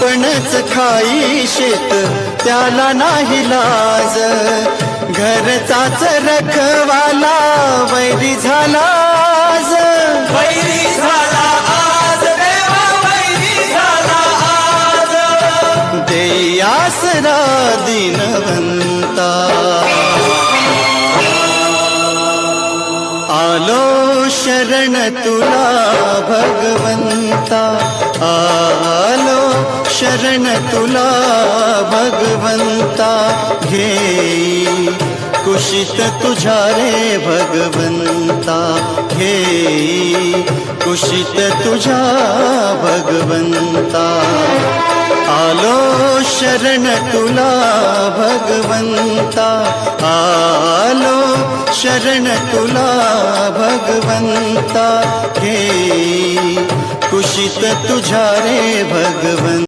आपणच खाई शेत त्याला नाही लाज, घरचाच रखवाला वैरी झाला आज, वैरी झाला आज देवा, वैरी झाला आज. देई आसरा दीनवंता, आलो शरण तुला भगवंता, आलो शरण तुला भगवंता, घेई कुशीत तुझ्या रे भगवंता, घेई कुशीत तुझ्या भगवंता. आलो शरण तुला भगवंता, आलो शरण तुला भगवंता, घेई कुशीत तुझ्या रे भगवंता.